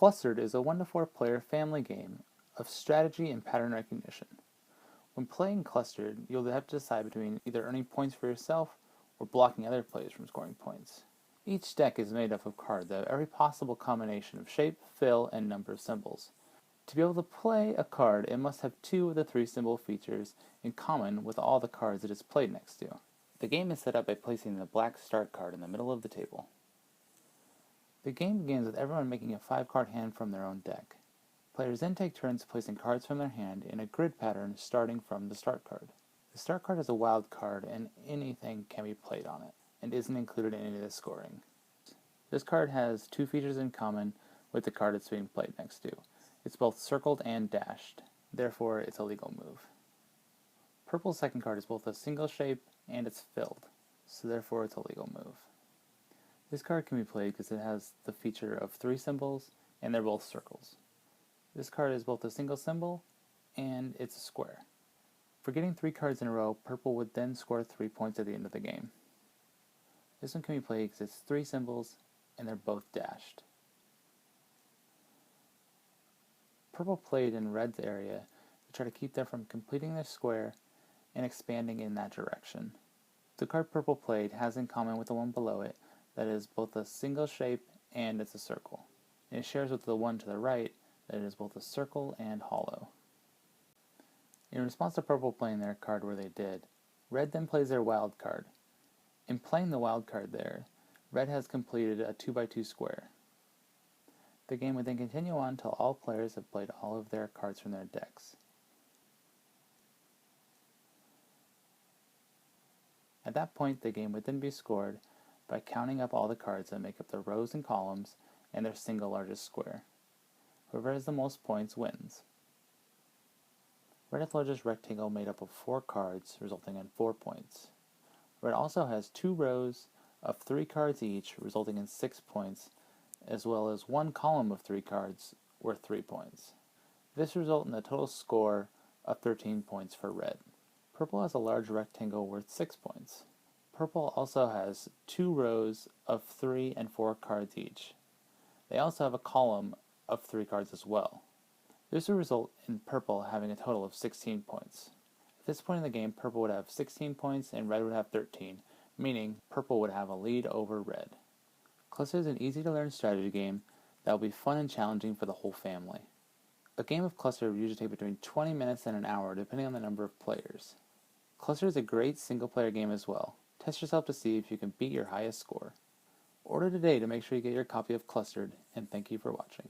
Clustered is a 1 to 4 player family game of strategy and pattern recognition. When playing Clustered, you'll have to decide between either earning points for yourself or blocking other players from scoring points. Each deck is made up of cards that have every possible combination of shape, fill, and number of symbols. To be able to play a card, it must have 2 of the 3 symbol features in common with all the cards it is played next to. The game is set up by placing the black start card in the middle of the table. The game begins with everyone making a 5-card hand from their own deck. Players then take turns placing cards from their hand in a grid pattern starting from the start card. The start card is a wild card and anything can be played on it, and isn't included in any of the scoring. This card has 2 features in common with the card it's being played next to. It's both circled and dashed, therefore it's a legal move. Purple's second card is both a single shape and it's filled, so therefore it's a legal move. This card can be played because it has the feature of 3 symbols and they're both circles. This card is both a single symbol and it's a square. For getting 3 cards in a row, purple would then score 3 points at the end of the game. This one can be played because it's 3 symbols and they're both dashed. Purple played in red's area to try to keep them from completing their square and expanding in that direction. The card purple played has in common with the one below it that is both a single shape and it's a circle. And it shares with the one to the right that it is both a circle and hollow. In response to purple playing their card where they did, red then plays their wild card. In playing the wild card there, red has completed a 2x2 square. The game would then continue on until all players have played all of their cards from their decks. At that point, the game would then be scored by counting up all the cards that make up the rows and columns and their single largest square. Whoever has the most points wins. Red has the largest rectangle made up of 4 cards, resulting in 4 points. Red also has 2 rows of 3 cards each, resulting in 6 points, as well as 1 column of 3 cards worth 3 points. This results in a total score of 13 points for red. Purple has a large rectangle worth 6 points. Purple also has 2 rows of 3 and 4 cards each. They also have a column of 3 cards as well. This will result in purple having a total of 16 points. At this point in the game, purple would have 16 points and red would have 13, meaning purple would have a lead over red. Cluster is an easy-to-learn strategy game that will be fun and challenging for the whole family. A game of Cluster will usually take between 20 minutes and an hour, depending on the number of players. Cluster is a great single-player game as well. Test yourself to see if you can beat your highest score. Order today to make sure you get your copy of Clustered, and thank you for watching.